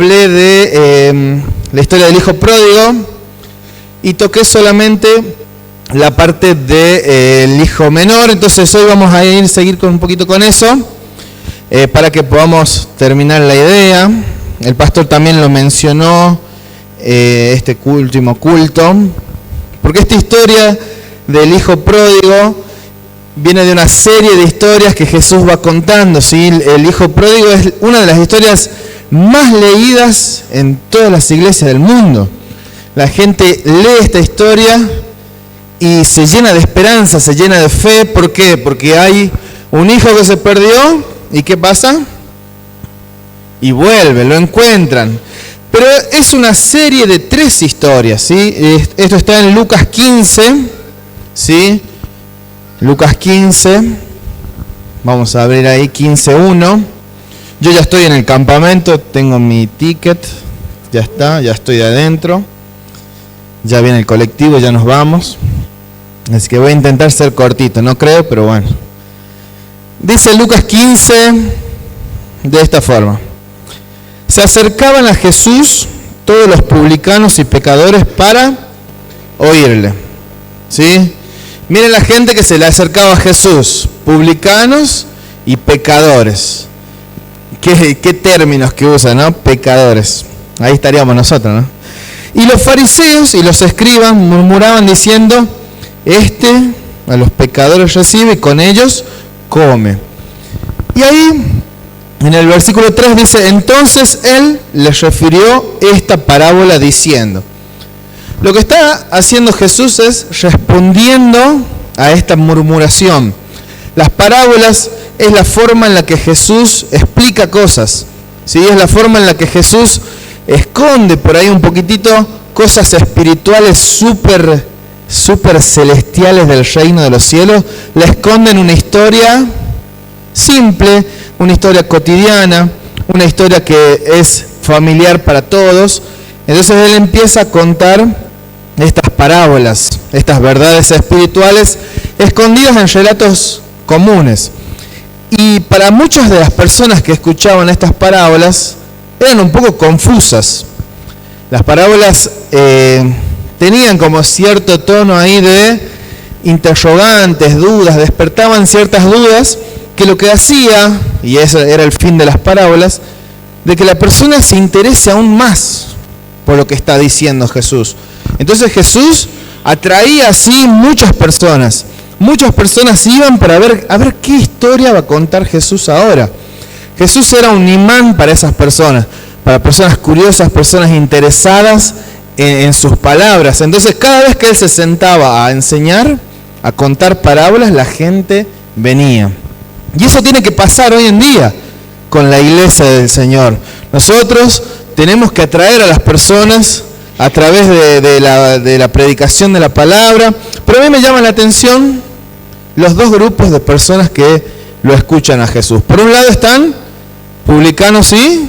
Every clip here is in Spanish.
Hablé de la historia del hijo pródigo y toqué solamente la parte del hijo menor. Entonces hoy vamos a seguir un poquito con eso para que podamos terminar la idea. El pastor también lo mencionó este último culto, porque esta historia del hijo pródigo viene de una serie de historias que Jesús va contando, ¿sí? El hijo pródigo es una de las historias más leídas en todas las iglesias del mundo. La gente lee esta historia y se llena de esperanza, se llena de fe. ¿Por qué? Porque hay un hijo que se perdió y ¿qué pasa? Y vuelve, lo encuentran. Pero es una serie de 3 historias, ¿sí? Esto está en Lucas 15, ¿sí? Lucas 15, vamos a abrir ahí 15:1. Yo ya estoy en el campamento, tengo mi ticket, ya está, ya estoy adentro. Ya viene el colectivo, ya nos vamos. Así que voy a intentar ser cortito, no creo, pero bueno. Dice Lucas 15 de esta forma. Se acercaban a Jesús todos los publicanos y pecadores para oírle. ¿Sí? Miren la gente que se le acercaba a Jesús, publicanos y pecadores. ¿Qué términos que usan, ¿no? Pecadores. Ahí estaríamos nosotros, ¿no? Y los fariseos y los escribas murmuraban diciendo, a los pecadores recibe y con ellos come. Y ahí, en el versículo 3 dice, entonces él les refirió esta parábola diciendo. Lo que está haciendo Jesús es respondiendo a esta murmuración. Las parábolas es la forma en la que Jesús explica cosas, ¿sí? Es la forma en la que Jesús esconde por ahí un poquitito cosas espirituales súper celestiales del reino de los cielos. La esconde en una historia simple, una historia cotidiana, una historia que es familiar para todos. Entonces él empieza a contar estas parábolas, estas verdades espirituales escondidas en relatos comunes. Y para muchas de las personas que escuchaban estas parábolas eran un poco confusas. Las parábolas tenían como cierto tono ahí de interrogantes, dudas, despertaban ciertas dudas que lo que hacía, y ese era el fin de las parábolas, de que la persona se interese aún más por lo que está diciendo Jesús. Entonces Jesús atraía así muchas personas. Muchas personas iban para ver qué historia va a contar Jesús ahora. Jesús era un imán para esas personas, para personas curiosas, personas interesadas en sus palabras. Entonces cada vez que él se sentaba a enseñar, a contar parábolas, la gente venía. Y eso tiene que pasar hoy en día con la iglesia del Señor. Nosotros tenemos que atraer a las personas a través de la predicación de la palabra. Pero a mí me llama la atención los 2 grupos de personas que lo escuchan a Jesús. Por un lado están publicanos y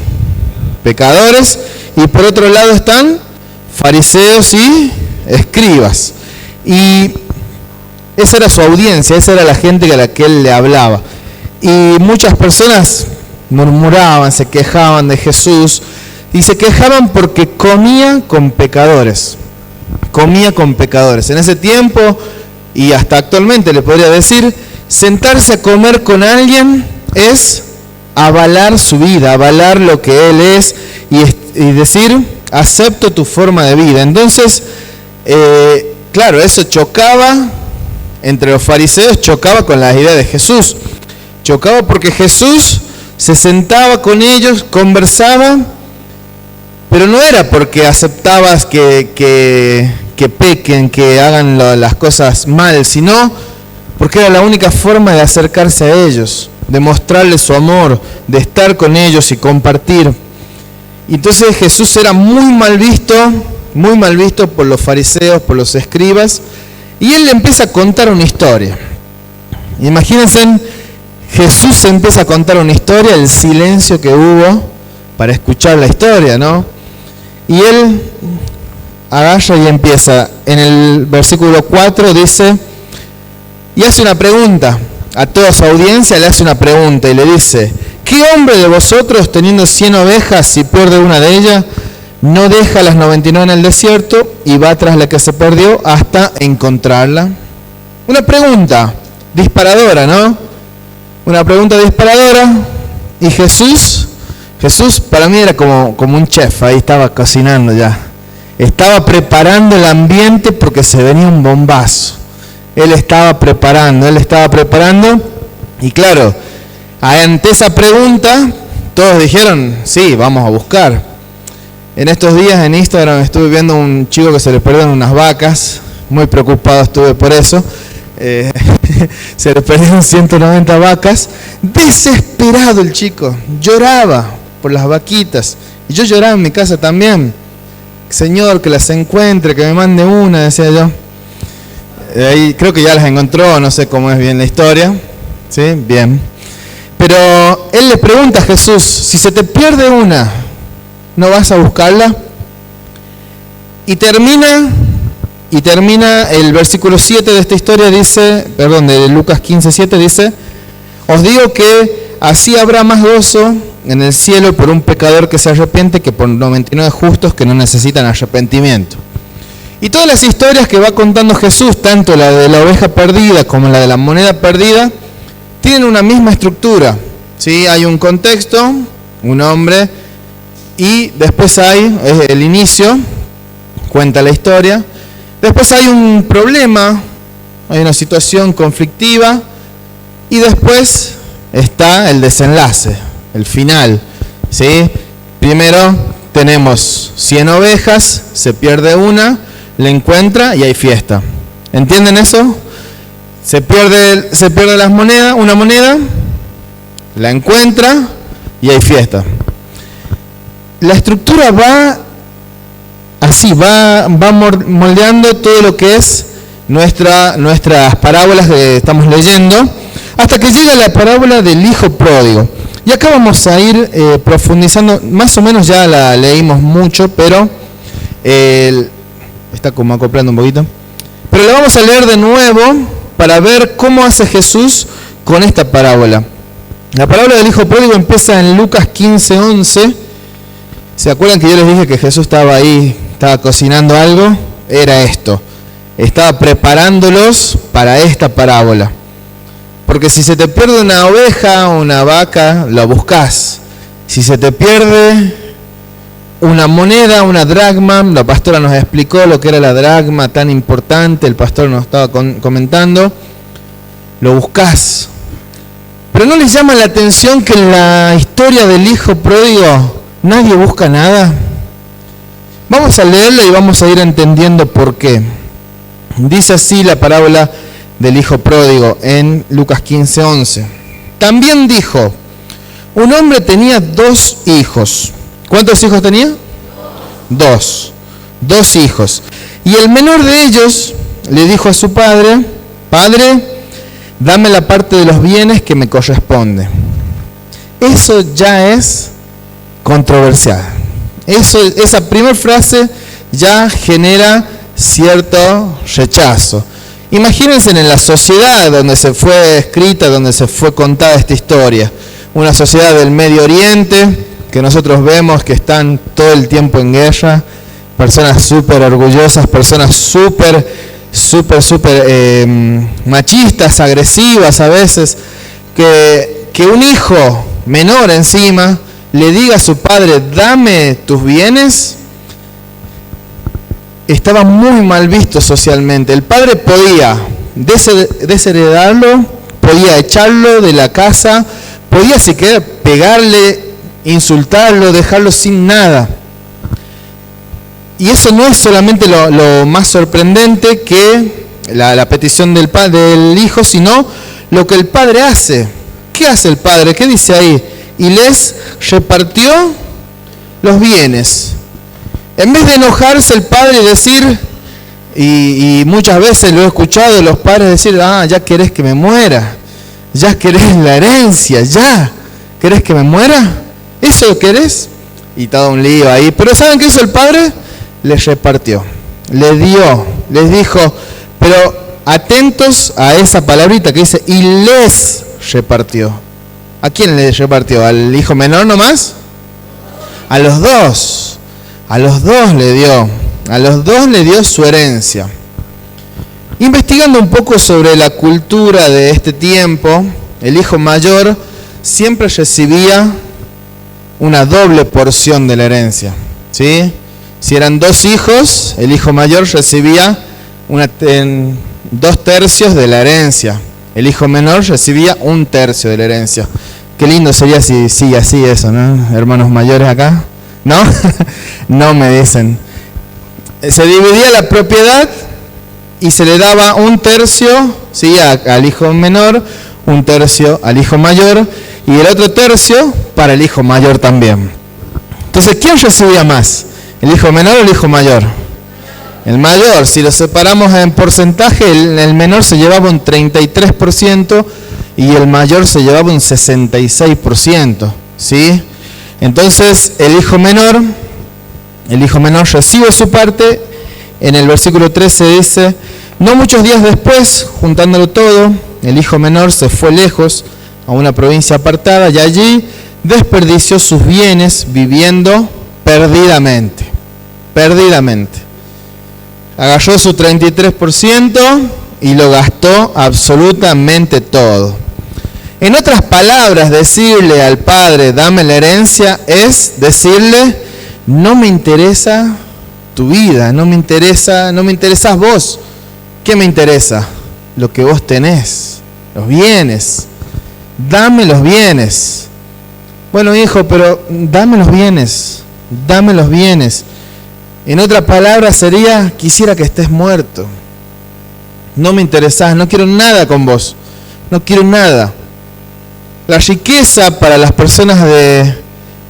pecadores, y por otro lado están fariseos y escribas. Y esa era su audiencia, esa era la gente a la que él le hablaba. Y muchas personas murmuraban, se quejaban de Jesús, y se quejaban porque comía con pecadores. Comía con pecadores. En ese tiempo, y hasta actualmente le podría decir, sentarse a comer con alguien es avalar su vida, avalar lo que él es y decir, acepto tu forma de vida. Entonces, claro, eso chocaba entre los fariseos, chocaba con las ideas de Jesús. Chocaba porque Jesús se sentaba con ellos, conversaba, pero no era porque aceptabas que pequen, que hagan las cosas mal, sino porque era la única forma de acercarse a ellos, de mostrarles su amor, de estar con ellos y compartir. Y entonces Jesús era muy mal visto por los fariseos, por los escribas, y él le empieza a contar una historia. Imagínense, Jesús empieza a contar una historia, el silencio que hubo para escuchar la historia, ¿no? Y él agarra y empieza, en el versículo 4 dice, y hace una pregunta, a toda su audiencia le hace una pregunta y le dice, ¿qué hombre de vosotros, teniendo 100 ovejas, si pierde una de ellas, no deja las 99 en el desierto y va tras la que se perdió hasta encontrarla? Una pregunta disparadora, ¿no? Una pregunta disparadora. Y Jesús para mí era como un chef, ahí estaba cocinando ya. Estaba preparando el ambiente porque se venía un bombazo. Él estaba preparando. Y claro, ante esa pregunta, todos dijeron, sí, vamos a buscar. En estos días en Instagram estuve viendo un chico que se le perdieron unas vacas. Muy preocupado estuve por eso. Se le perdieron 190 vacas. Desesperado el chico. Lloraba por las vaquitas. Y yo lloraba en mi casa también. Señor, que las encuentre, que me mande una, decía yo. Ahí creo que ya las encontró, no sé cómo es bien la historia. ¿Sí? Bien. Pero él le pregunta a Jesús, si se te pierde una, ¿no vas a buscarla? Y termina el versículo 7 de esta historia, de Lucas 15:7, dice, os digo que así habrá más gozo en el cielo por un pecador que se arrepiente que por 99 justos que no necesitan arrepentimiento. Y todas las historias que va contando Jesús, tanto la de la oveja perdida como la de la moneda perdida, tienen una misma estructura. ¿Sí? Hay un contexto, un hombre, y después hay el inicio, cuenta la historia. Después hay un problema, hay una situación conflictiva, y después está el desenlace, el final. ¿Sí? Primero tenemos 100 ovejas, se pierde una, la encuentra y hay fiesta. ¿Entienden eso? Se pierde una moneda, la encuentra y hay fiesta. La estructura va así, va moldeando todo lo que es nuestras parábolas que estamos leyendo, hasta que llega la parábola del hijo pródigo. Y acá vamos a ir profundizando, más o menos ya la leímos mucho, pero está como acoplando un poquito. Pero la vamos a leer de nuevo para ver cómo hace Jesús con esta parábola. La parábola del hijo pródigo empieza en Lucas 15:11. ¿Se acuerdan que yo les dije que Jesús estaba ahí, estaba cocinando algo? Era esto. Estaba preparándolos para esta parábola. Porque si se te pierde una oveja o una vaca, la buscas. Si se te pierde una moneda, una dracma, la pastora nos explicó lo que era la dracma tan importante, el pastor nos estaba comentando, lo buscas. Pero ¿no les llama la atención que en la historia del hijo pródigo nadie busca nada? Vamos a leerlo y vamos a ir entendiendo por qué. Dice así la parábola del hijo pródigo en Lucas 15:11. También dijo, un hombre tenía 2 hijos. ¿Cuántos hijos tenía? 2 hijos. Y el menor de ellos le dijo a su padre, Padre, dame la parte de los bienes que me corresponde. Eso ya es controversial. Esa primera frase ya genera cierto rechazo. Imagínense en la sociedad donde se fue escrita, donde se fue contada esta historia. Una sociedad del Medio Oriente, que nosotros vemos que están todo el tiempo en guerra, personas súper orgullosas, personas súper machistas, agresivas a veces, que un hijo menor encima le diga a su padre, dame tus bienes, estaba muy mal visto socialmente. El padre podía desheredarlo, podía echarlo de la casa, podía siquiera pegarle, insultarlo, dejarlo sin nada. Y eso no es solamente lo más sorprendente que la petición del hijo, sino lo que el padre hace. ¿Qué hace el padre? ¿Qué dice ahí? Y les repartió los bienes. En vez de enojarse el padre y decir, y muchas veces lo he escuchado los padres decir, ya querés que me muera, ya querés la herencia, ya querés que me muera, ¿eso querés? Y todo un lío ahí. Pero ¿saben qué hizo el padre? Les repartió, les dio, les dijo, pero atentos a esa palabrita que dice, y les repartió. ¿A quién le repartió? ¿Al hijo menor nomás? A los dos. A los dos le dio. A los dos le dio su herencia. Investigando un poco sobre la cultura de este tiempo, el hijo mayor siempre recibía una doble porción de la herencia, ¿sí? Si eran 2 hijos, el hijo mayor recibía 2/3 de la herencia. El hijo menor recibía 1/3 de la herencia. Qué lindo sería si sigue así eso, ¿no? Hermanos mayores acá, ¿no? No me dicen. Se dividía la propiedad y se le daba 1/3, ¿sí? Al hijo menor, 1/3 al hijo mayor y el otro tercio para el hijo mayor también. Entonces, ¿quién recibía más? ¿El hijo menor o el hijo mayor? El mayor. Si lo separamos en porcentaje, el menor se llevaba un 33% y el mayor se llevaba un 66%, ¿sí? Entonces, el hijo menor recibe su parte. En el versículo 13 dice: no muchos días después, juntándolo todo, el hijo menor se fue lejos a una provincia apartada y allí desperdició sus bienes viviendo perdidamente. Agarró su 33% y lo gastó absolutamente todo. En otras palabras, decirle al padre, dame la herencia, es decirle, no me interesa tu vida, no me interesas vos. ¿Qué me interesa? Lo que vos tenés, los bienes. Dame los bienes. Bueno, hijo, pero dame los bienes. En otra palabra sería, quisiera que estés muerto. No me interesás, no quiero nada con vos. No quiero nada. La riqueza para las personas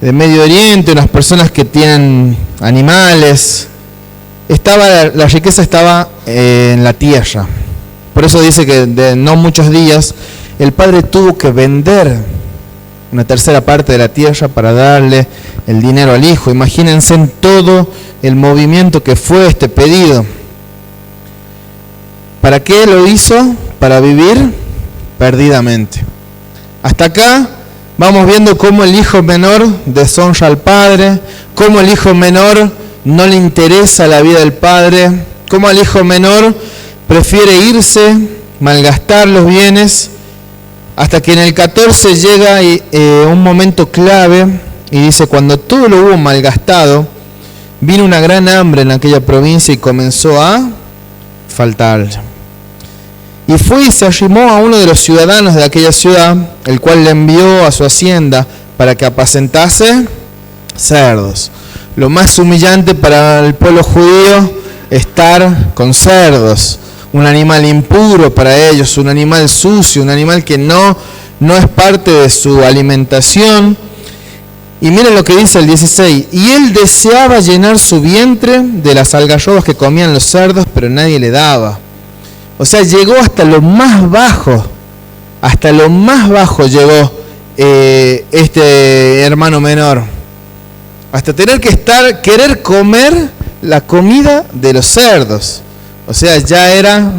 de Medio Oriente, las personas que tienen animales, la riqueza estaba en la tierra. Por eso dice que de no muchos días el padre tuvo que vender una tercera parte de la tierra para darle el dinero al hijo. Imagínense en todo el movimiento que fue este pedido. ¿Para qué lo hizo? Para vivir perdidamente. Hasta acá vamos viendo cómo el hijo menor deshonra al padre, cómo el hijo menor no le interesa la vida del padre, cómo el hijo menor prefiere irse, malgastar los bienes, hasta que en el 14 llega un momento clave y dice: cuando todo lo hubo malgastado, vino una gran hambre en aquella provincia y comenzó a faltar. Y fue y se arrimó a uno de los ciudadanos de aquella ciudad, el cual le envió a su hacienda para que apacentase cerdos. Lo más humillante para el pueblo judío, estar con cerdos. Un animal impuro para ellos, un animal sucio, un animal que no es parte de su alimentación. Y miren lo que dice el 16: y él deseaba llenar su vientre de las algarrobas que comían los cerdos, pero nadie le daba. O sea, llegó hasta lo más bajo llegó este hermano menor. Hasta tener que querer comer la comida de los cerdos. O sea, ya era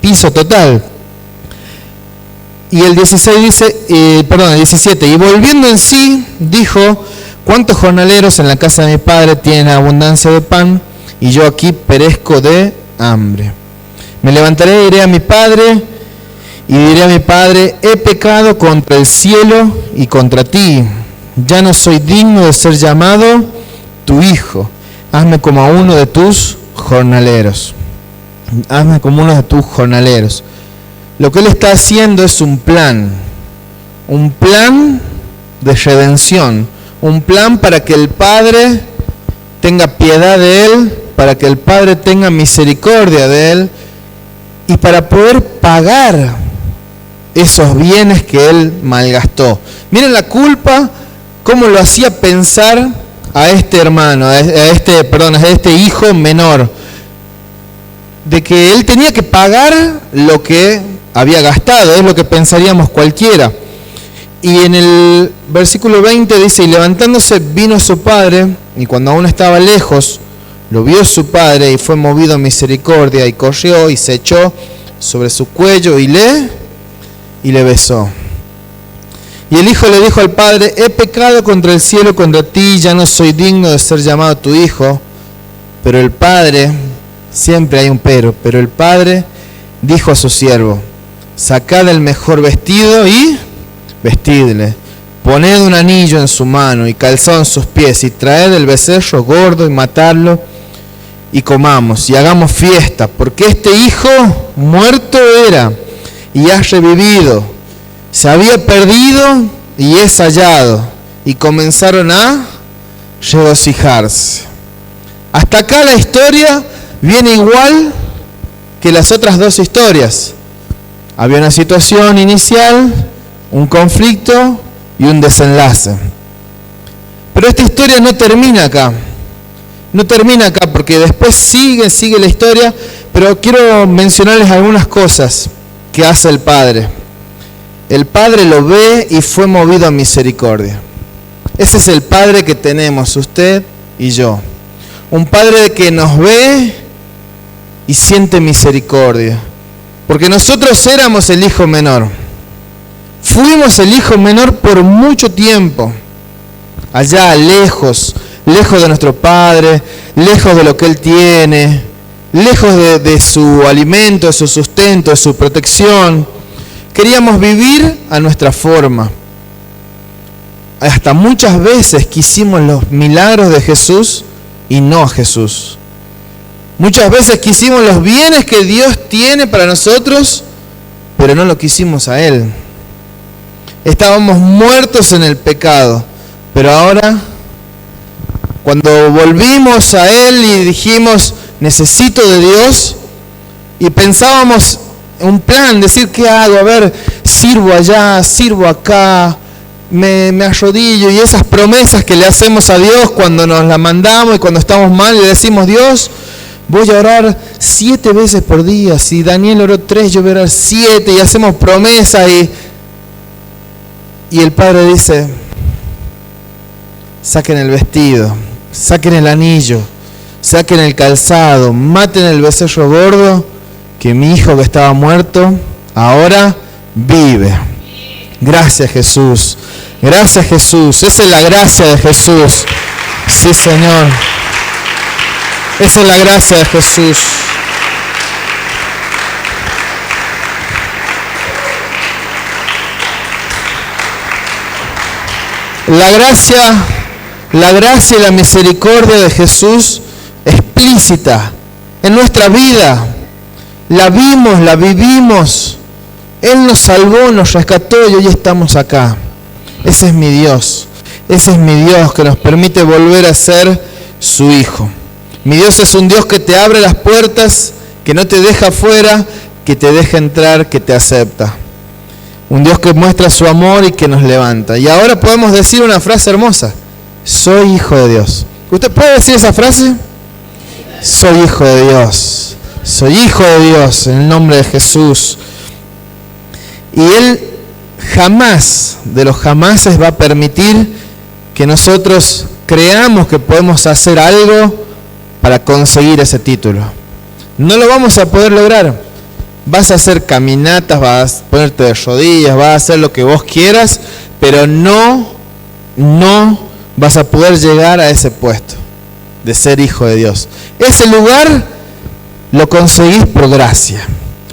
piso total. Y el 16 dice, el 17, y volviendo en sí, dijo: ¿cuántos jornaleros en la casa de mi padre tienen abundancia de pan, y yo aquí perezco de hambre? Me levantaré, iré a mi padre, y diré a mi padre: he pecado contra el cielo y contra ti. Ya no soy digno de ser llamado tu hijo. Hazme como a uno de tus jornaleros. Lo que él está haciendo es un plan de redención, un plan para que el Padre tenga piedad de él, para que el Padre tenga misericordia de él y para poder pagar esos bienes que él malgastó. Miren la culpa, cómo lo hacía pensar a este hermano, a este hijo menor, de que él tenía que pagar lo que había gastado. Es lo que pensaríamos cualquiera. Y en el versículo 20 dice: y levantándose vino su padre, y cuando aún estaba lejos, lo vio su padre, y fue movido a misericordia, y corrió, y se echó sobre su cuello, y le besó. Y el hijo le dijo al padre: he pecado contra el cielo, contra ti, ya no soy digno de ser llamado tu hijo. Pero el padre, siempre hay un pero el padre dijo a su siervo: sacad el mejor vestido y vestidle, poned un anillo en su mano y calzado en sus pies, y traed el becerro gordo y matadlo, y comamos y hagamos fiesta, porque este hijo muerto era y ha revivido, se había perdido y es hallado. Y comenzaron a regocijarse. Hasta acá la historia viene igual que las otras dos historias. Había una situación inicial, un conflicto y un desenlace. Pero esta historia no termina acá. No termina acá, porque después sigue la historia, pero quiero mencionarles algunas cosas que hace el Padre. El Padre lo ve y fue movido a misericordia. Ese es el Padre que tenemos, usted y yo. Un Padre que nos ve y siente misericordia. Porque nosotros éramos el hijo menor. Fuimos el hijo menor por mucho tiempo. Allá, lejos de nuestro Padre, lejos de lo que Él tiene, lejos de su alimento, de su sustento, de su protección. Queríamos vivir a nuestra forma. Hasta muchas veces quisimos los milagros de Jesús y no a Jesús. Muchas veces quisimos los bienes que Dios tiene para nosotros, pero no lo quisimos a Él. Estábamos muertos en el pecado, pero ahora, cuando volvimos a Él y dijimos, necesito de Dios, y pensábamos un plan, decir, ¿qué hago? A ver, sirvo allá, sirvo acá, me arrodillo, y esas promesas que le hacemos a Dios cuando nos la mandamos y cuando estamos mal, y le decimos, Dios, voy a orar 7 veces por día. Si Daniel oró 3, yo voy a orar 7, y hacemos promesas, y el Padre dice, saquen el vestido, saquen el anillo, saquen el calzado, maten el becerro gordo, que mi hijo que estaba muerto, ahora vive. Gracias, Jesús. Gracias, Jesús. Esa es la gracia de Jesús. Sí, Señor. Esa es la gracia de Jesús. La gracia y la misericordia de Jesús explícita en nuestra vida. La vimos, la vivimos. Él nos salvó, nos rescató y hoy estamos acá. Ese es mi Dios. Ese es mi Dios que nos permite volver a ser su hijo. Mi Dios es un Dios que te abre las puertas, que no te deja afuera, que te deja entrar, que te acepta. Un Dios que muestra su amor y que nos levanta. Y ahora podemos decir una frase hermosa. Soy hijo de Dios. ¿Usted puede decir esa frase? Soy hijo de Dios. Soy hijo de Dios en el nombre de Jesús. Y Él jamás, de los jamases, va a permitir que nosotros creamos que podemos hacer algo para conseguir ese título. No lo vamos a poder lograr. Vas a hacer caminatas, vas a ponerte de rodillas, vas a hacer lo que vos quieras, pero no vas a poder llegar a ese puesto de ser hijo de Dios. Ese lugar lo conseguís por gracia,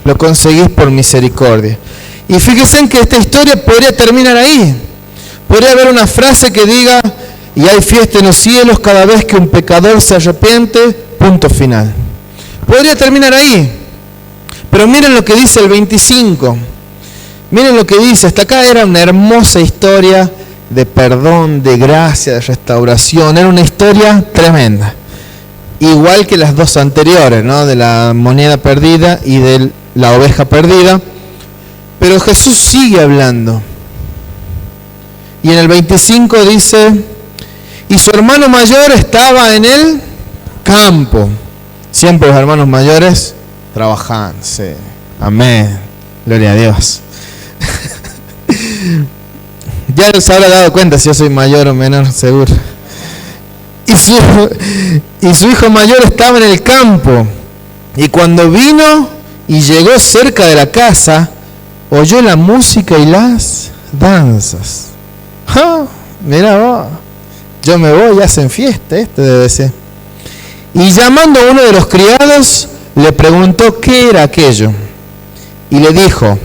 lo conseguís por misericordia. Y fíjense en que esta historia podría terminar ahí. Podría haber una frase que diga, y hay fiesta en los cielos cada vez que un pecador se arrepiente, punto final. Podría terminar ahí. Pero miren lo que dice el 25. Miren lo que dice. Hasta acá era una hermosa historia de perdón, de gracia, de restauración. Era una historia tremenda. Igual que las dos anteriores, ¿no? De la moneda perdida y de la oveja perdida. Pero Jesús sigue hablando. Y en el 25 dice, y su hermano mayor estaba en el campo. Siempre los hermanos mayores trabajando. Sí. Amén. Gloria a Dios. Ya se habrá dado cuenta si yo soy mayor o menor, seguro. Y su hijo mayor estaba en el campo. Y cuando vino y llegó cerca de la casa, oyó la música y las danzas. ¡Ah! Mira vos, yo me voy y hacen fiesta, debe ser. Y llamando a uno de los criados, le preguntó qué era aquello. Y le dijo,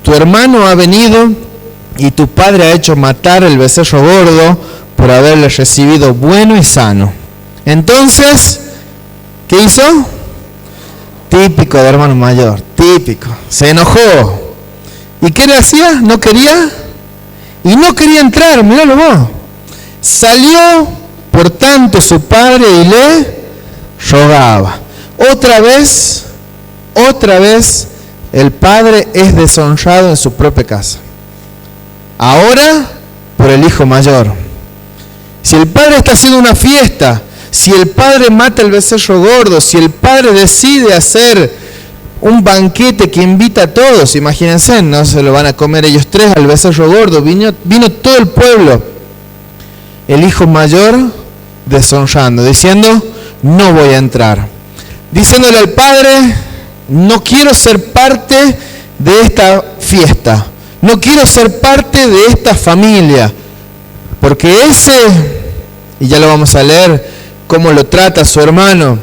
tu hermano ha venido y tu padre ha hecho matar el becerro gordo por haberle recibido bueno y sano. Entonces, ¿qué hizo? Típico de hermano mayor, típico. Se enojó. ¿Y qué le hacía? ¿No quería? Y no quería entrar, míralo vos. Salió, por tanto, su padre y le rogaba. Otra vez, el padre es deshonrado en su propia casa. Ahora, por el hijo mayor. Si el padre está haciendo una fiesta, si el padre mata el becerro gordo, si el padre decide hacer un banquete que invita a todos, imagínense, no se lo van a comer ellos tres al becerro gordo, vino todo el pueblo. El hijo mayor deshonrando, diciendo, no voy a entrar. Diciéndole al padre, no quiero ser parte de esta fiesta, no quiero ser parte de esta familia, porque ese, y ya lo vamos a leer, cómo lo trata su hermano.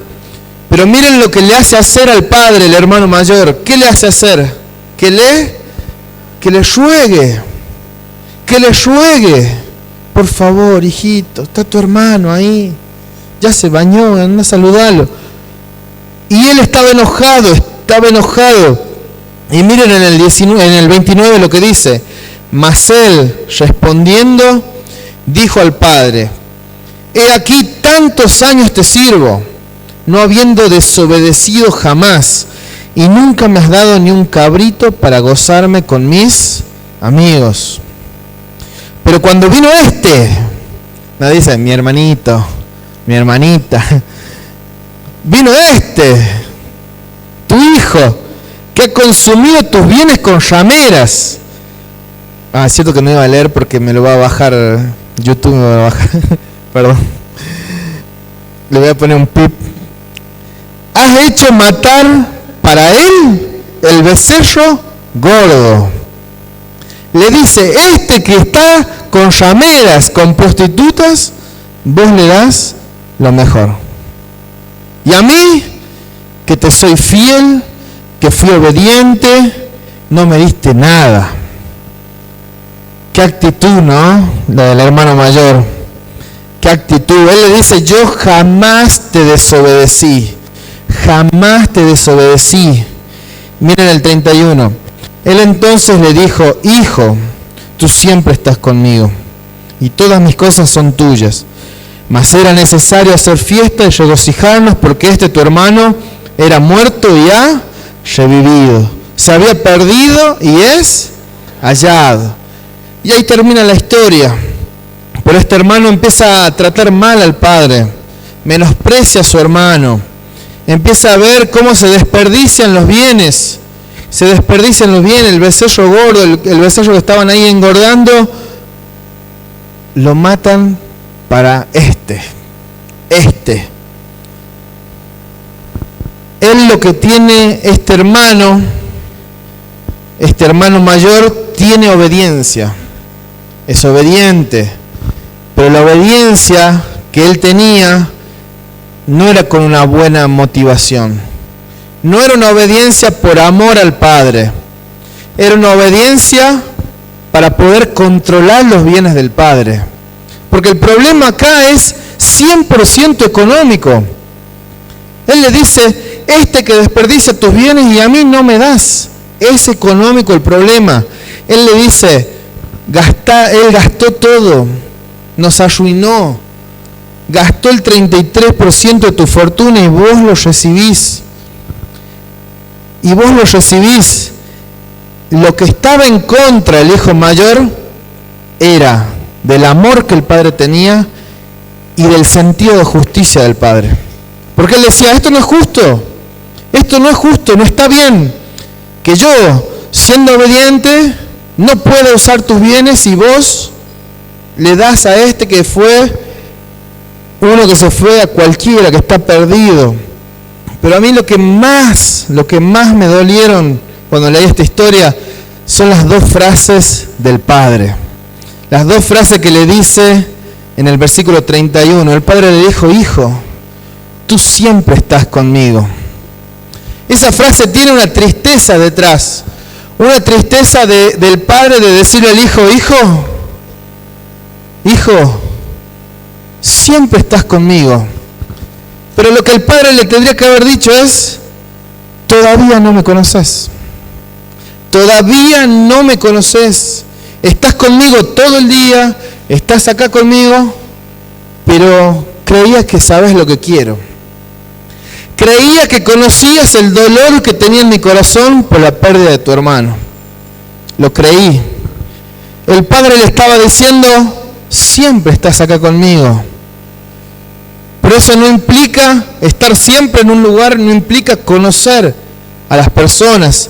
Pero miren lo que le hace hacer al padre, el hermano mayor. ¿Qué le hace hacer? Que le ruegue. Que le ruegue. Por favor, hijito, está tu hermano ahí. Ya se bañó, anda a saludarlo. Y él estaba enojado. Y miren en el 29 lo que dice. Mas él, respondiendo, dijo al padre, he aquí tantos años te sirvo, no habiendo desobedecido jamás, y nunca me has dado ni un cabrito para gozarme con mis amigos. Pero cuando vino me dice, mi hermanito, mi hermanita, vino tu hijo, que ha consumido tus bienes con rameras. Es cierto que no iba a leer porque me lo va a bajar, YouTube me va a bajar, perdón. Le voy a poner un pip. Has hecho matar para él el becerro gordo. Le dice, que está con rameras, con prostitutas, vos le das lo mejor. Y a mí, que te soy fiel, que fui obediente, no me diste nada. Qué actitud, ¿no? La del hermano mayor. Qué actitud. Él le dice, yo jamás te desobedecí. Jamás te desobedecí. Miren el 31. Él entonces le dijo, hijo, tú siempre estás conmigo y todas mis cosas son tuyas. Mas era necesario hacer fiesta y regocijarnos porque tu hermano era muerto y ha revivido. Se había perdido y es hallado. Y ahí termina la historia. Pero este hermano empieza a tratar mal al padre, menosprecia a su hermano, empieza a ver cómo se desperdician los bienes, el becerro gordo, el becerro que estaban ahí engordando, lo matan para Él lo que tiene este hermano mayor, tiene obediencia, es obediente. Pero la obediencia que él tenía no era con una buena motivación. No era una obediencia por amor al Padre. Era una obediencia para poder controlar los bienes del Padre. Porque el problema acá es 100% económico. Él le dice, que desperdicia tus bienes y a mí no me das. Es económico el problema. Él le dice, él gastó todo. Nos arruinó, gastó el 33% de tu fortuna y vos lo recibís. Lo que estaba en contra del hijo mayor era del amor que el padre tenía y del sentido de justicia del padre. Porque él decía, esto no es justo, no está bien que yo, siendo obediente, no pueda usar tus bienes y vos le das a que fue uno que se fue a cualquiera, que está perdido. Pero a mí lo que más me dolieron cuando leí esta historia son las dos frases del Padre. Las dos frases que le dice en el versículo 31. El Padre le dijo: Hijo, tú siempre estás conmigo. Esa frase tiene una tristeza detrás. Una tristeza del Padre de decirle al Hijo: Hijo, siempre estás conmigo. Pero lo que el Padre le tendría que haber dicho es: todavía no me conoces. Todavía no me conoces. Estás conmigo todo el día, estás acá conmigo, pero creías que sabes lo que quiero. Creía que conocías el dolor que tenía en mi corazón por la pérdida de tu hermano. Lo creí. El Padre le estaba diciendo: siempre estás acá conmigo. Pero eso no implica estar siempre en un lugar, no implica conocer a las personas.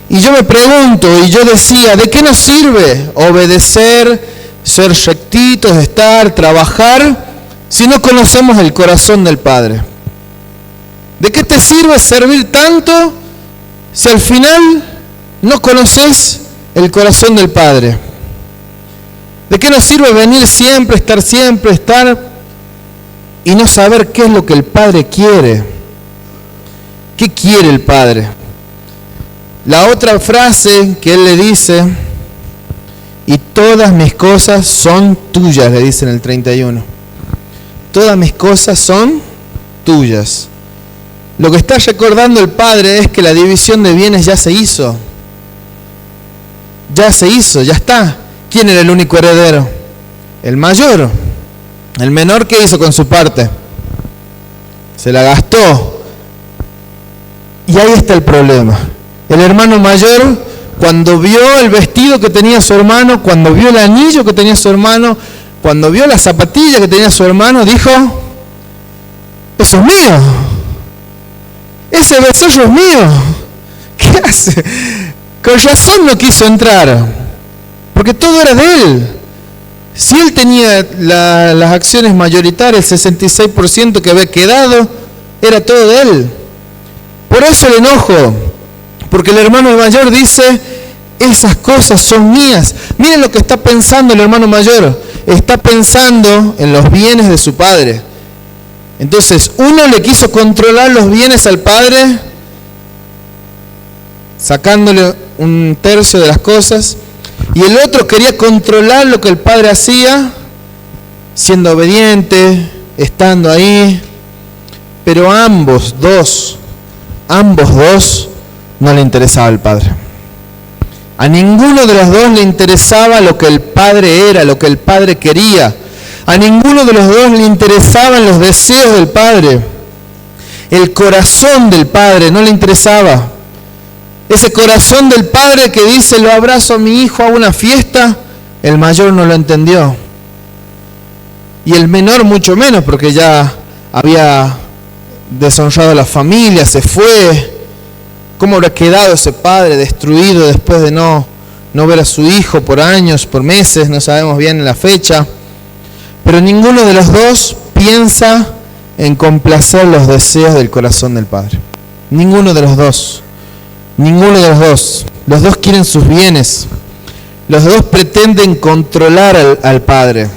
Y yo me pregunto, y yo decía, ¿de qué nos sirve obedecer, ser rectitos, estar, trabajar, si no conocemos el corazón del Padre? ¿De qué te sirve servir tanto si al final no conoces el corazón del Padre? ¿De qué nos sirve venir siempre, estar y no saber qué es lo que el Padre quiere? ¿Qué quiere el Padre? La otra frase que Él le dice: y todas mis cosas son tuyas, le dice en el 31. Todas mis cosas son tuyas. Lo que está recordando el Padre es que la división de bienes ya se hizo. Ya se hizo, ya está. ¿Quién era el único heredero? El mayor. El menor, ¿qué hizo con su parte? Se la gastó. Y ahí está el problema. El hermano mayor, cuando vio el vestido que tenía su hermano, cuando vio el anillo que tenía su hermano, cuando vio las zapatillas que tenía su hermano, dijo: eso es mío. Ese becerro es mío. ¿Qué hace? Con razón no quiso entrar, porque todo era de él. Si él tenía las acciones mayoritarias, el 66% que había quedado, era todo de él. Por eso el enojo, porque el hermano mayor dice: esas cosas son mías. Miren lo que está pensando el hermano mayor. Está pensando en los bienes de su padre. Entonces, uno le quiso controlar los bienes al padre, sacándole un tercio de las cosas, y el otro quería controlar lo que el padre hacía, siendo obediente, estando ahí. Pero ambos dos no le interesaba al Padre. A ninguno de los dos le interesaba lo que el Padre era, lo que el Padre quería. A ninguno de los dos le interesaban los deseos del Padre. El corazón del Padre no le interesaba. Ese corazón del Padre que dice: lo abrazo a mi hijo a una fiesta, el mayor no lo entendió. Y el menor mucho menos, porque ya había deshonrado a la familia, se fue. ¿Cómo habrá quedado ese padre destruido después de no ver a su hijo por años, por meses? No sabemos bien la fecha. Pero ninguno de los dos piensa en complacer los deseos del corazón del Padre. Ninguno de los dos. Ninguno de los dos. Los dos quieren sus bienes. Los dos pretenden controlar al Padre.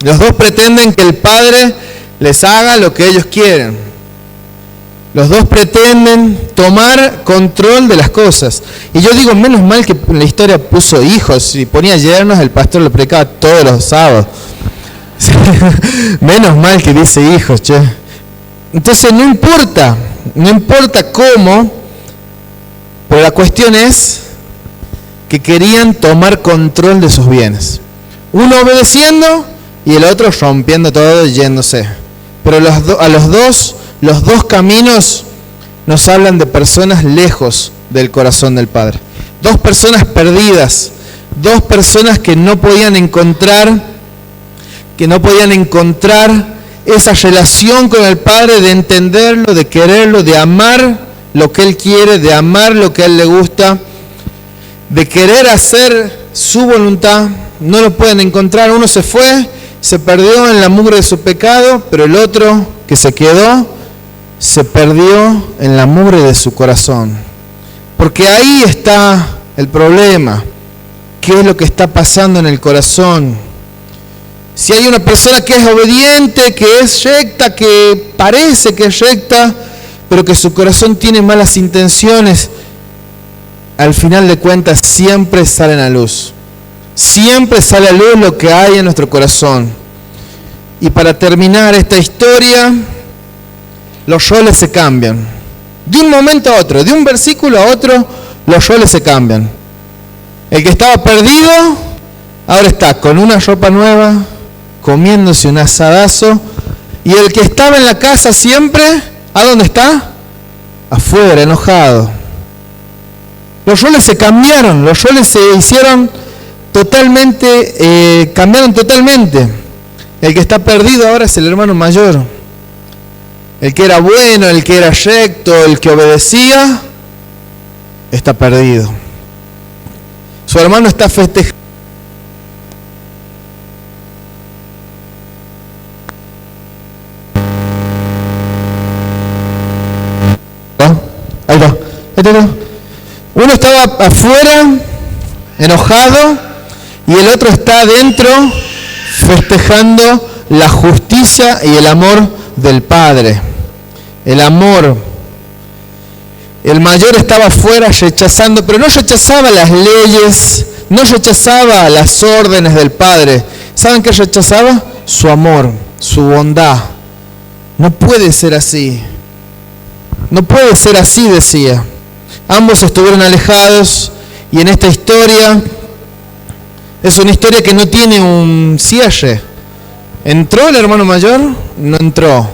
Los dos pretenden que el Padre les haga lo que ellos quieren. Los dos pretenden tomar control de las cosas. Y yo digo, menos mal que la historia puso hijos. Si ponía yernos, el pastor lo predicaba todos los sábados. Menos mal que dice hijos, che. Entonces no importa cómo, pero la cuestión es que querían tomar control de sus bienes. Uno obedeciendo y el otro rompiendo todo y yéndose. Pero a los dos caminos nos hablan de personas lejos del corazón del Padre. Dos personas perdidas, dos personas que no podían encontrar esa relación con el Padre, de entenderlo, de quererlo, de amar lo que Él quiere, de amar lo que a Él le gusta, de querer hacer su voluntad. No lo pueden encontrar. Uno se fue, se perdió en la mugre de su pecado, pero el otro que se quedó, se perdió en la mugre de su corazón. Porque ahí está el problema, qué es lo que está pasando en el corazón. Si hay una persona que es obediente, que es recta, que parece que es recta, pero que su corazón tiene malas intenciones, al final de cuentas siempre sale a la luz. Siempre sale a luz lo que hay en nuestro corazón. Y para terminar esta historia, los roles se cambian. De un momento a otro, de un versículo a otro, los roles se cambian. El que estaba perdido, ahora está con una ropa nueva, comiéndose un asadazo. Y el que estaba en la casa siempre, ¿a dónde está? Afuera, enojado. Los roles se cambiaron, los roles se hicieron totalmente, cambiaron totalmente. El que está perdido ahora es el hermano mayor. El que era bueno, el que era recto, el que obedecía, está perdido. Su hermano está festejando. Ahí está. Uno estaba afuera, enojado, y el otro está adentro, festejando la justicia y el amor del Padre. El amor. El mayor estaba afuera rechazando, pero no rechazaba las leyes, no rechazaba las órdenes del Padre. ¿Saben qué rechazaba? Su amor, su bondad. No puede ser así. No puede ser así, decía. Ambos estuvieron alejados y en esta historia es una historia que no tiene un cierre. ¿Entró el hermano mayor? No entró.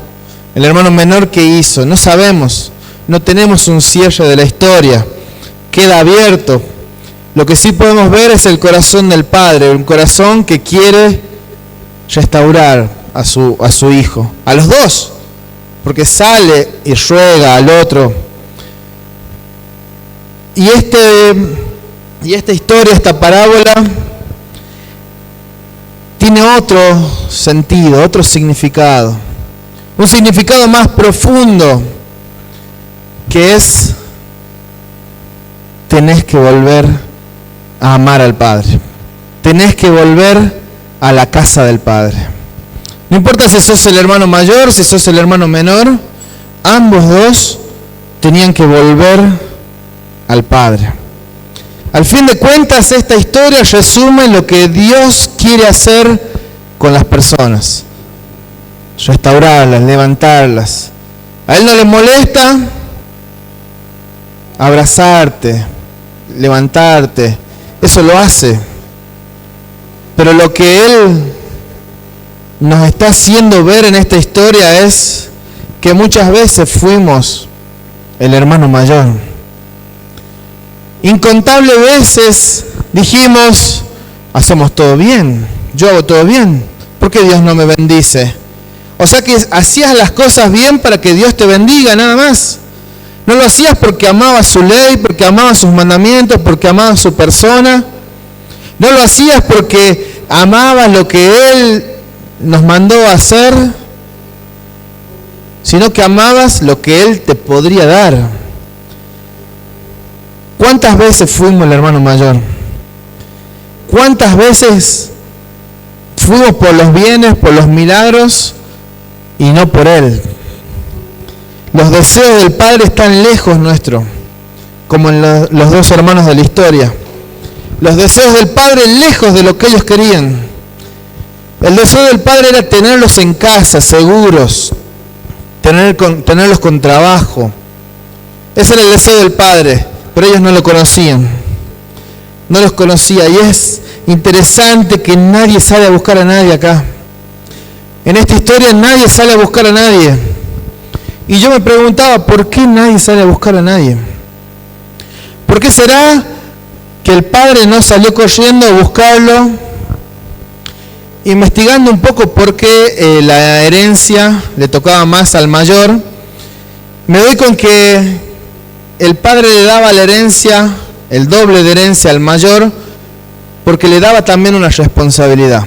El hermano menor, ¿qué hizo? No sabemos. No tenemos un cierre de la historia. Queda abierto. Lo que sí podemos ver es el corazón del Padre, un corazón que quiere restaurar a su hijo. A los dos. Porque sale y ruega al otro. Y esta historia, esta parábola, tiene otro sentido, otro significado. Un significado más profundo, que es: tenés que volver a amar al Padre. Tenés que volver a la casa del Padre. No importa si sos el hermano mayor, si sos el hermano menor, ambos dos tenían que volver al Padre. Al fin de cuentas, esta historia resume lo que Dios quiere hacer con las personas. Restaurarlas, levantarlas. A Él no le molesta abrazarte, levantarte. Eso lo hace. Pero lo que Él nos está haciendo ver en esta historia es que muchas veces fuimos el hermano mayor. Incontables veces dijimos: hacemos todo bien, yo hago todo bien, ¿por qué Dios no me bendice? O sea que hacías las cosas bien para que Dios te bendiga, nada más. No lo hacías porque amabas su ley, porque amabas sus mandamientos, porque amabas su persona. No lo hacías porque amabas lo que Él nos mandó a hacer, sino que amabas lo que Él te podría dar. ¿Cuántas veces fuimos el hermano mayor? ¿Cuántas veces fuimos por los bienes, por los milagros y no por Él? Los deseos del Padre están lejos nuestro, como en los dos hermanos de la historia. Los deseos del Padre lejos de lo que ellos querían. El deseo del Padre era tenerlos en casa, seguros, tenerlos con trabajo. Ese era el deseo del Padre. Pero ellos no lo conocían, no los conocía. Y es interesante que nadie sale a buscar a nadie acá. En esta historia nadie sale a buscar a nadie. Y yo me preguntaba, ¿por qué nadie sale a buscar a nadie? ¿Por qué será que el padre no salió corriendo a buscarlo? Investigando un poco por qué la herencia le tocaba más al mayor, me doy con que el padre le daba la herencia, el doble de herencia al mayor, porque le daba también una responsabilidad.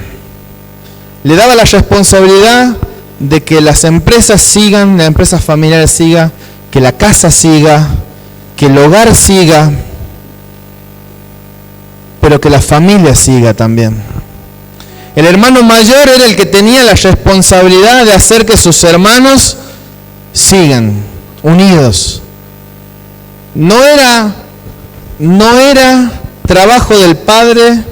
Le daba la responsabilidad de que las empresas sigan, las empresas familiares sigan, que la casa siga, que el hogar siga. pero que la familia siga también. El hermano mayor era el que tenía la responsabilidad de hacer que sus hermanos sigan unidos. No era trabajo del padre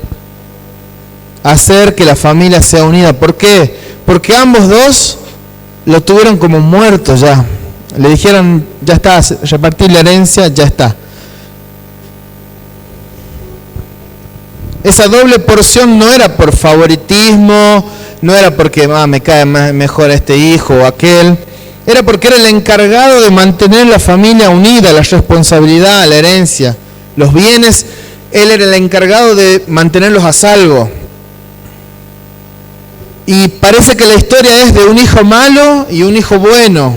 hacer que la familia sea unida. ¿Por qué? Porque ambos dos lo tuvieron como muerto ya. Le dijeron, ya está, repartir la herencia, ya está. Esa doble porción no era por favoritismo, no era porque me cae mejor este hijo o aquel. Era porque era el encargado de mantener la familia unida, la responsabilidad, la herencia, los bienes. Él era el encargado de mantenerlos a salvo. Y parece que la historia es de un hijo malo y un hijo bueno.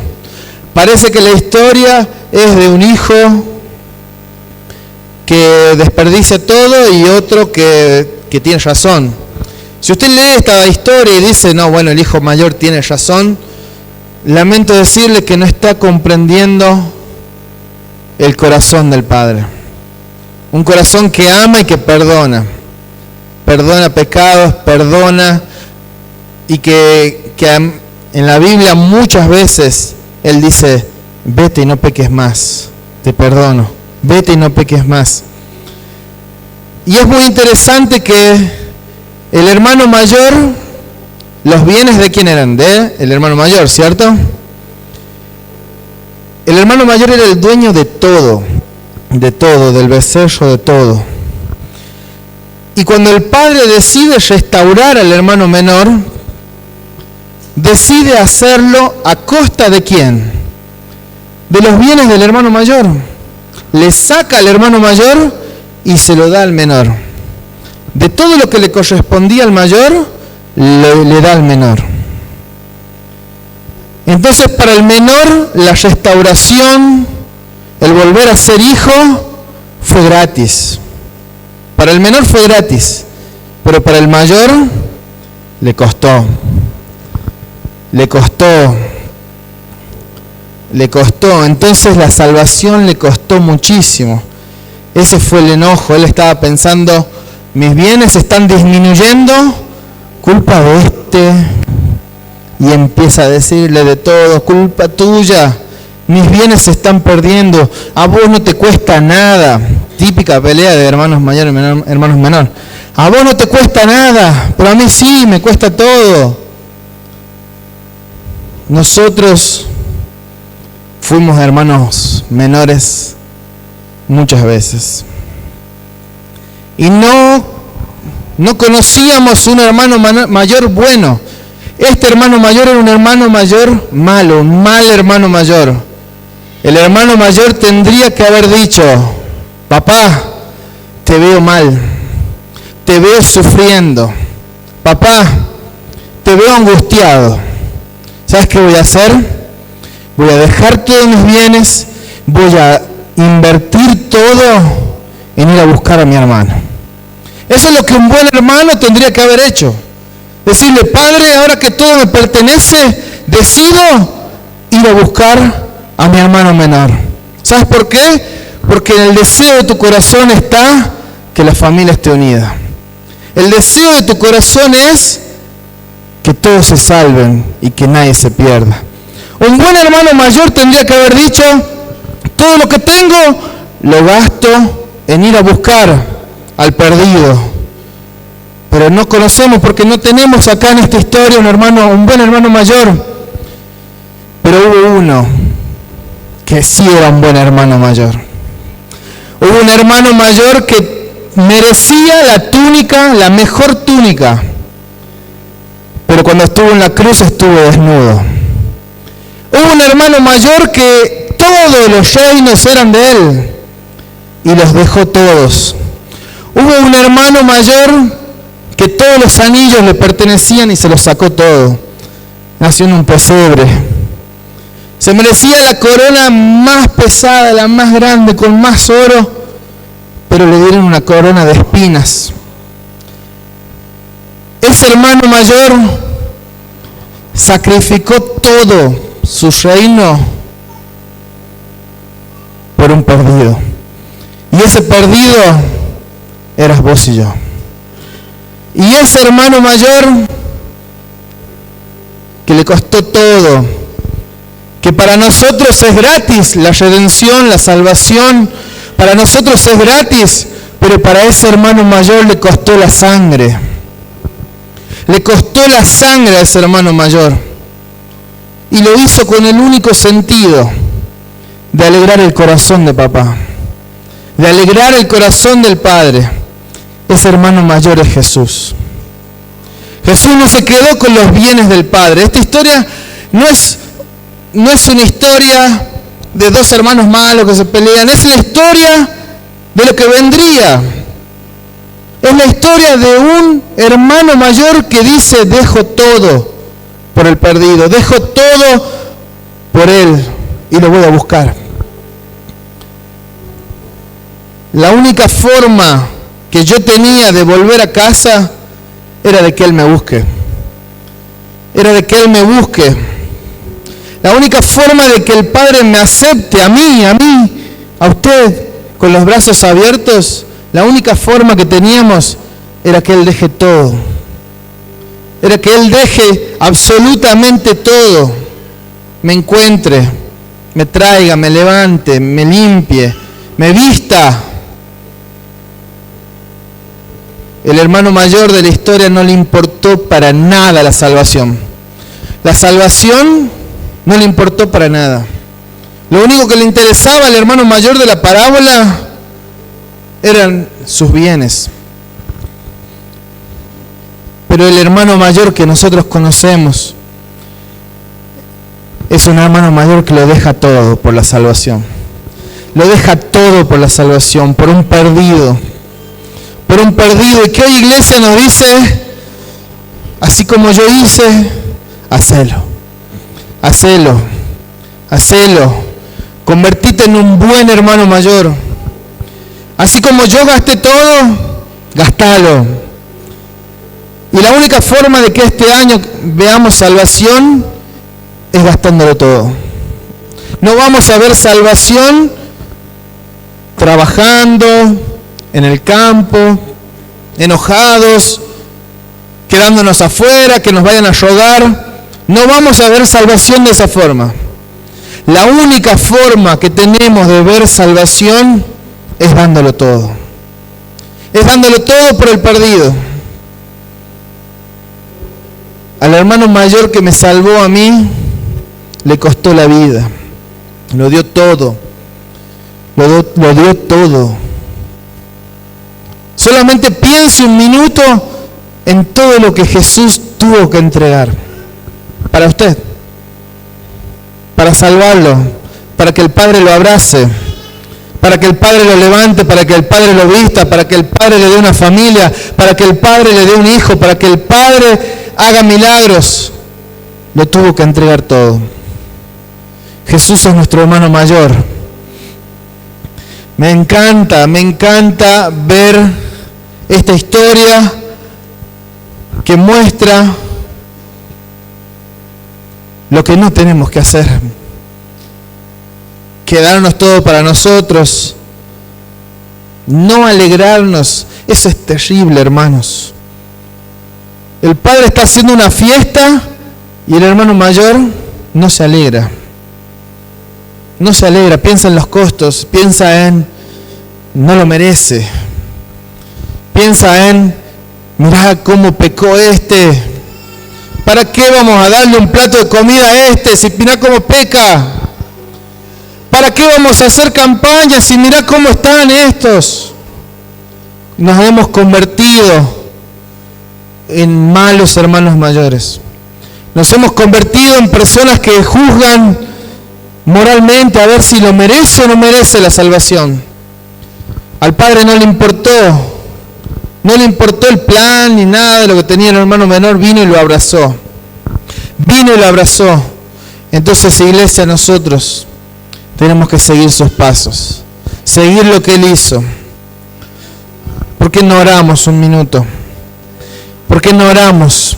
Parece que la historia es de un hijo que desperdicia todo y otro que tiene razón. Si usted lee esta historia y dice, no, bueno, el hijo mayor tiene razón, lamento decirle que no está comprendiendo el corazón del Padre. Un corazón que ama y que perdona. Perdona pecados, perdona, y que en la Biblia muchas veces Él dice, vete y no peques más, te perdono, vete y no peques más. Y es muy interesante que el hermano mayor, los bienes de quién eran, de el hermano mayor, ¿cierto? El hermano mayor era el dueño de todo, del becerro, de todo. Y cuando el padre decide restaurar al hermano menor, decide hacerlo a costa de quién? De los bienes del hermano mayor. Le saca al hermano mayor y se lo da al menor. De todo lo que le correspondía al mayor, le da al menor. Entonces para el menor la restauración, el volver a ser hijo, fue gratis. Para el menor fue gratis, pero para el mayor le costó. Le costó. Entonces la salvación le costó muchísimo. Ese fue el enojo. Él estaba pensando, mis bienes están disminuyendo, culpa de este. Y empieza a decirle de todo, culpa tuya. Mis bienes se están perdiendo. A vos no te cuesta nada. Típica pelea de hermanos mayores y hermanos menores. A vos no te cuesta nada, pero a mí sí, me cuesta todo. Nosotros fuimos hermanos menores muchas veces y no conocíamos un hermano mayor bueno. Este hermano mayor era un hermano mayor malo, un mal hermano mayor. El hermano mayor tendría que haber dicho, papá, te veo mal, te veo sufriendo, papá, te veo angustiado. ¿Sabes qué voy a hacer? Voy a dejar todos mis bienes, voy a invertir todo en ir a buscar a mi hermano. Eso es lo que un buen hermano tendría que haber hecho. Decirle, padre, ahora que todo me pertenece, decido ir a buscar a mi hermano menor. ¿Sabes por qué? Porque en el deseo de tu corazón está que la familia esté unida. El deseo de tu corazón es que todos se salven y que nadie se pierda. Un buen hermano mayor tendría que haber dicho, todo lo que tengo lo gasto en ir a buscar al perdido. Pero no conocemos porque no tenemos acá en esta historia un buen hermano mayor. Pero hubo uno que sí era un buen hermano mayor. Hubo un hermano mayor que merecía la túnica, la mejor túnica. Pero cuando estuvo en la cruz estuvo desnudo. Hubo un hermano mayor que todos los reinos eran de él y los dejó todos. Hubo un hermano mayor que todos los anillos le pertenecían y se los sacó todo. Nació en un pesebre. Se merecía la corona más pesada, la más grande, con más oro, pero le dieron una corona de espinas. Ese hermano mayor sacrificó todo su reino por un perdido. Y ese perdido eras vos y yo. Y ese hermano mayor que le costó todo, que para nosotros es gratis la redención, la salvación, para nosotros es gratis, pero para ese hermano mayor le costó la sangre. Le costó la sangre a ese hermano mayor. Y lo hizo con el único sentido de alegrar el corazón de papá, de alegrar el corazón del Padre. Ese hermano mayor es Jesús. Jesús no se quedó con los bienes del Padre. Esta historia no es una historia de dos hermanos malos que se pelean, es la historia de lo que vendría. Es la historia de un hermano mayor que dice, dejo todo por el perdido, dejo todo por él y lo voy a buscar. La única forma que yo tenía de volver a casa era de que él me busque. Era de que él me busque. La única forma de que el Padre me acepte, a mí, a usted, con los brazos abiertos, la única forma que teníamos era que Él deje todo. Era que Él deje absolutamente todo. Me encuentre, me traiga, me levante, me limpie, me vista. El hermano mayor de la historia no le importó para nada la salvación. La salvación no le importó para nada. Lo único que le interesaba al hermano mayor de la parábola eran sus bienes. Pero el hermano mayor que nosotros conocemos es un hermano mayor que lo deja todo por la salvación. Lo deja todo por la salvación, por un perdido. Por un perdido. ¿Y qué iglesia nos dice? Así como yo hice, hacelo. Hacelo. Hacelo. Convertite en un buen hermano mayor. Así como yo gasté todo, gastalo. Y la única forma de que este año veamos salvación es gastándolo todo. No vamos a ver salvación trabajando en el campo, enojados, quedándonos afuera, que nos vayan a rogar. No vamos a ver salvación de esa forma. La única forma que tenemos de ver salvación es dándolo todo. Es dándolo todo por el perdido. Al hermano mayor que me salvó a mí, le costó la vida. Lo dio todo. Lo dio todo. Solamente piense un minuto en todo lo que Jesús tuvo que entregar. Para usted. Para salvarlo. Para que el Padre lo abrace. Para que el Padre lo levante, para que el Padre lo vista, para que el Padre le dé una familia, para que el Padre le dé un hijo, para que el Padre haga milagros. Lo tuvo que entregar todo. Jesús es nuestro hermano mayor. Me encanta ver esta historia que muestra lo que no tenemos que hacer. Quedarnos todo para nosotros, no alegrarnos. Eso es terrible, hermanos. El padre está haciendo una fiesta y el hermano mayor no se alegra. No se alegra, piensa en los costos, piensa en no lo merece. Piensa en, mirá cómo pecó este. ¿Para qué vamos a darle un plato de comida a este si mirá cómo peca? ¿Para qué vamos a hacer campañas si mirá cómo están estos? Nos hemos convertido en malos hermanos mayores. Nos hemos convertido en personas que juzgan moralmente a ver si lo merece o no merece la salvación. Al Padre no le importó el plan ni nada de lo que tenía el hermano menor, vino y lo abrazó. Entonces, iglesia, nosotros tenemos que seguir sus pasos, seguir lo que Él hizo. ¿Por qué no oramos un minuto? ¿Por qué no oramos?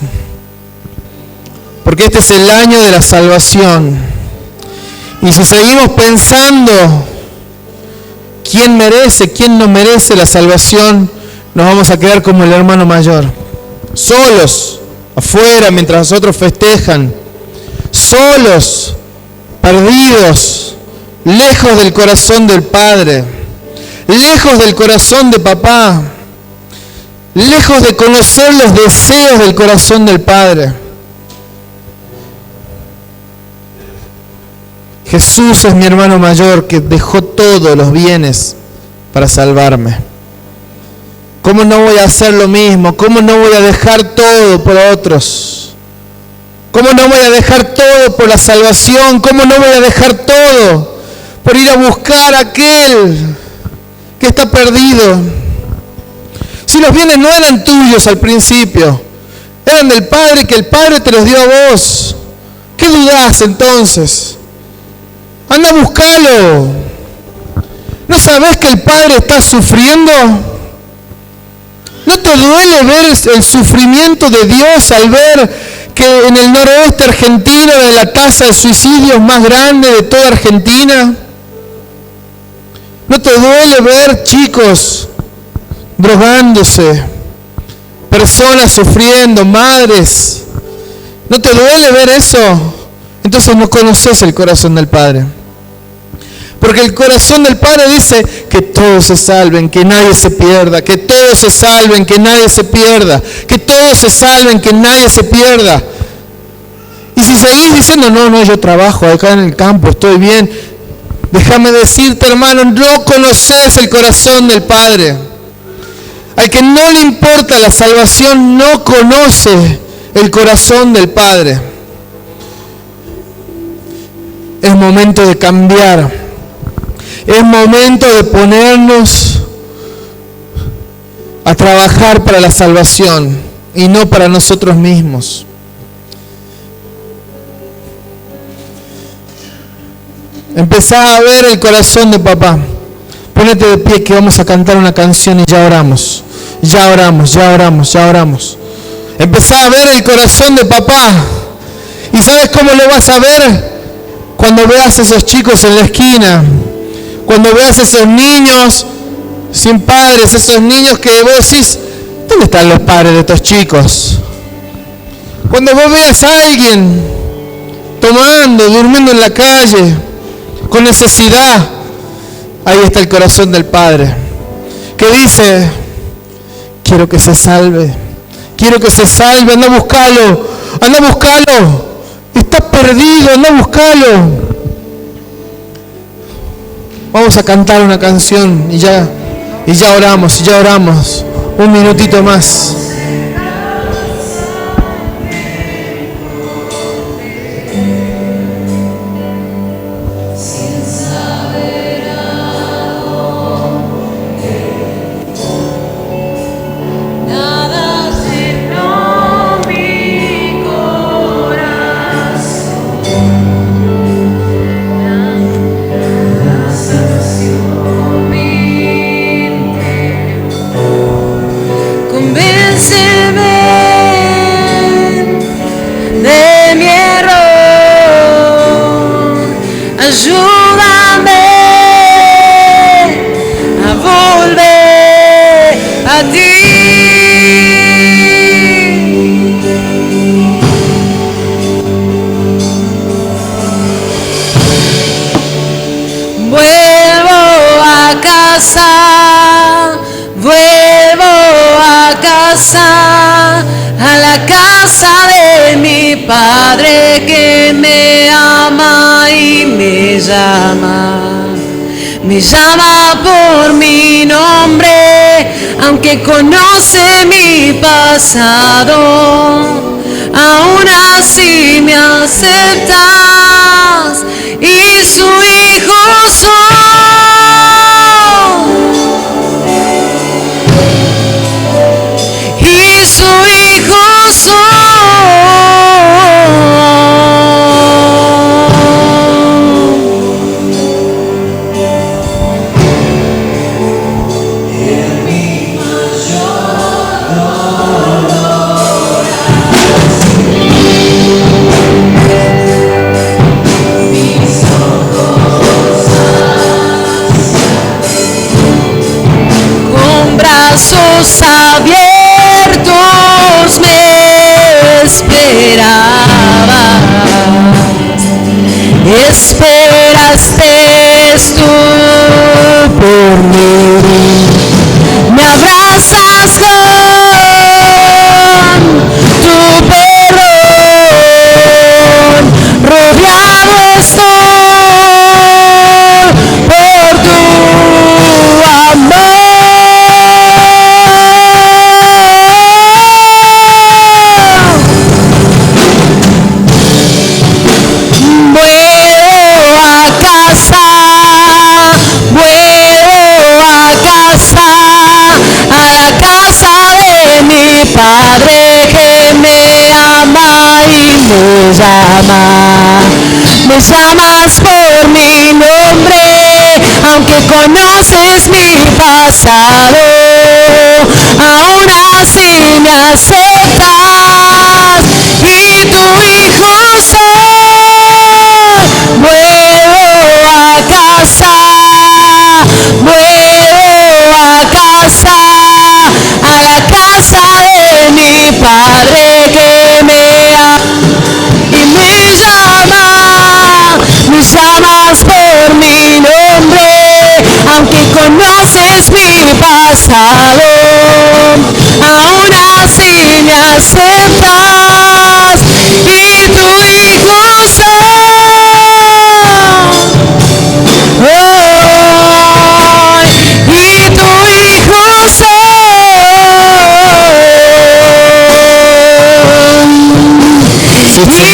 Porque este es el año de la salvación. Y si seguimos pensando quién merece, quién no merece la salvación, nos vamos a quedar como el hermano mayor, solos, afuera, mientras los otros festejan, solos, perdidos, lejos del corazón del Padre, lejos del corazón de papá, lejos de conocer los deseos del corazón del Padre. Jesús es mi hermano mayor que dejó todos los bienes para salvarme. ¿Cómo no voy a hacer lo mismo? ¿Cómo no voy a dejar todo por otros? ¿Cómo no voy a dejar todo por la salvación? ¿Cómo no voy a dejar todo por ir a buscar a aquel que está perdido? Si los bienes no eran tuyos al principio, eran del Padre, que el Padre te los dio a vos, ¿qué dudás entonces? Anda a buscarlo. ¿No sabés que el Padre está sufriendo? ¿No te duele ver el sufrimiento de Dios al ver que en el noroeste argentino es la tasa de suicidios más grande de toda Argentina? ¿No te duele ver chicos drogándose, personas sufriendo, madres? ¿No te duele ver eso? Entonces no conoces el corazón del Padre. Porque el corazón del Padre dice que todos se salven, que nadie se pierda, que todos se salven, que nadie se pierda, que todos se salven, que nadie se pierda. Y si seguís diciendo, no, yo trabajo acá en el campo, estoy bien, déjame decirte, hermano, no conoces el corazón del Padre. Al que no le importa la salvación, no conoce el corazón del Padre. Es momento de cambiar. Es momento de ponernos a trabajar para la salvación y no para nosotros mismos. Empezá a ver el corazón de papá. Ponete de pie que vamos a cantar una canción y ya oramos. Ya oramos, ya oramos, ya oramos. Empezá a ver el corazón de papá. ¿Y sabes cómo lo vas a ver? Cuando veas a esos chicos en la esquina. Cuando veas a esos niños sin padres, esos niños que vos decís, ¿dónde están los padres de estos chicos? Cuando vos veas a alguien tomando, durmiendo en la calle, con necesidad, ahí está el corazón del Padre, que dice, quiero que se salve, anda a buscarlo, está perdido, anda a buscarlo. Vamos a cantar una canción y ya oramos, un minutito más. Padre que me ama y me llama por mi nombre, aunque conoce mi pasado, aún así me aceptas y su hijo soy. Y su hijo soy. brazos abiertos me esperabas. Esperaste tú por mí. Me abrazas con tu perdón, rodeado estoy por tu amor. Vuelvo a casa, a la casa de mi Padre que me ama y me llama. Me llamas por mi nombre, aunque conoces mi pasado, aún así me aceptas y tu hijo soy. Vuelvo a casa, vuelvo a casa, a la casa de mi Padre que me ama y me llamas por mi nombre, aunque conoces mi pasado, aún así me aceptas y tu hijo soy. Y tu hijo soy. Y tu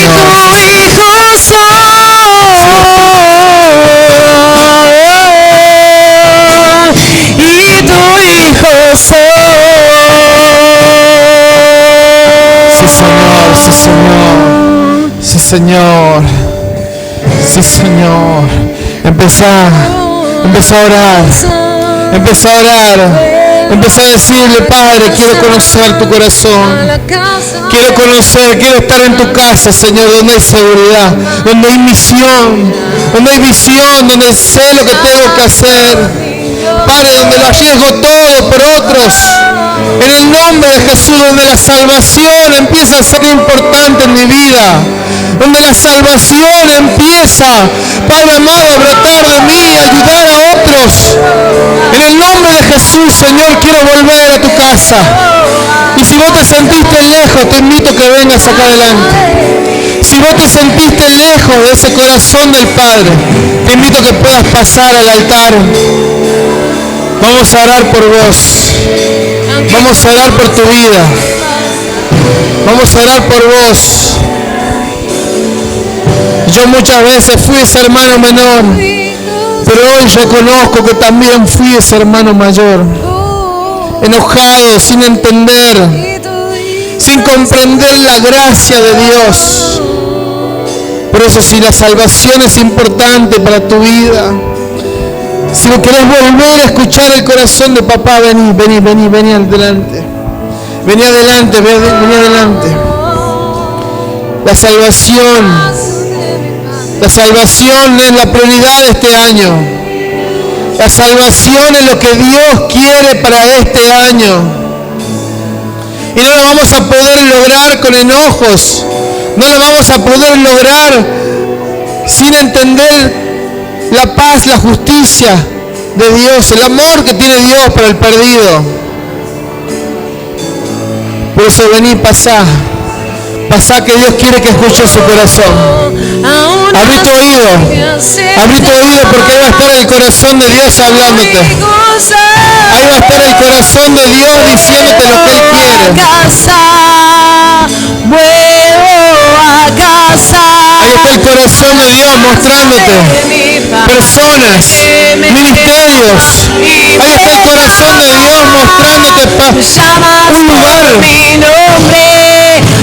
hijo soy. Y tu hijo soy. Sí, Señor, sí, Señor. Sí, Señor. Sí, Señor. Empezá a orar. Empezá a orar. Empezá a decirle: Padre, quiero conocer tu corazón. Quiero conocer, quiero estar en tu casa, Señor, donde hay seguridad, donde hay misión, donde hay visión, donde sé lo que tengo que hacer. Padre, donde lo arriesgo todo por otros. En el nombre de Jesús, donde la salvación empieza a ser importante en mi vida. Donde la salvación empieza, Padre amado, a brotar de mí, a ayudar a otros. En el nombre de Jesús, Señor, quiero volver a tu casa. Y si vos te sentiste lejos, te invito a que vengas acá adelante. Si vos te sentiste lejos de ese corazón del Padre, te invito a que puedas pasar al altar. Vamos a orar por vos. Vamos a orar por tu vida. Vamos a orar por vos. Yo muchas veces fui ese hermano menor, pero hoy reconozco que también fui ese hermano mayor. Enojado, sin entender, sin comprender la gracia de Dios. Por eso, si la salvación es importante para tu vida, si lo querés volver a escuchar el corazón de papá, vení adelante. Vení adelante. La salvación es la prioridad de este año. La salvación es lo que Dios quiere para este año. Y no lo vamos a poder lograr con enojos. No lo vamos a poder lograr sin entender la paz, la justicia de Dios, el amor que tiene Dios para el perdido. Por eso vení, pasá, que Dios quiere que escuche su corazón. Abrí tu oído porque ahí va a estar el corazón de Dios hablándote. Ahí va a estar el corazón de Dios diciéndote lo que Él quiere. Ahí está el corazón de Dios mostrándote personas, ministerios. Ahí está el corazón de Dios mostrándote un lugar.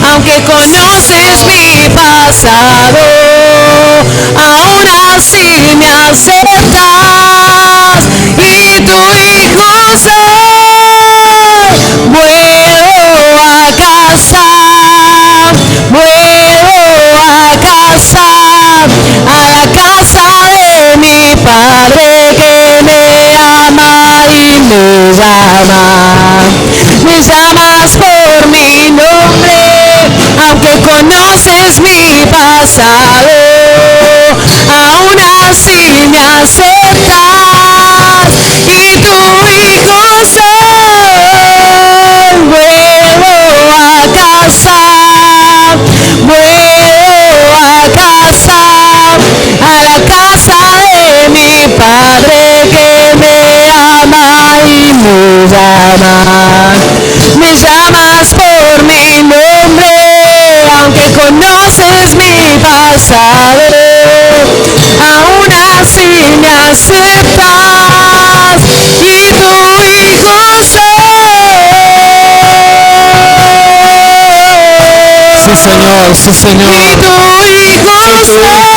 Aunque conoces mi pasado, aún así me aceptas y tu hijo soy. Vuelvo a casa, a la casa de mi Padre que me ama y me llama. llamas por mi nombre, aunque conoces mi pasado, aún así me aceptas y tu hijo soy. Sí, Señor, sí, Señor. Y tu hijo soy.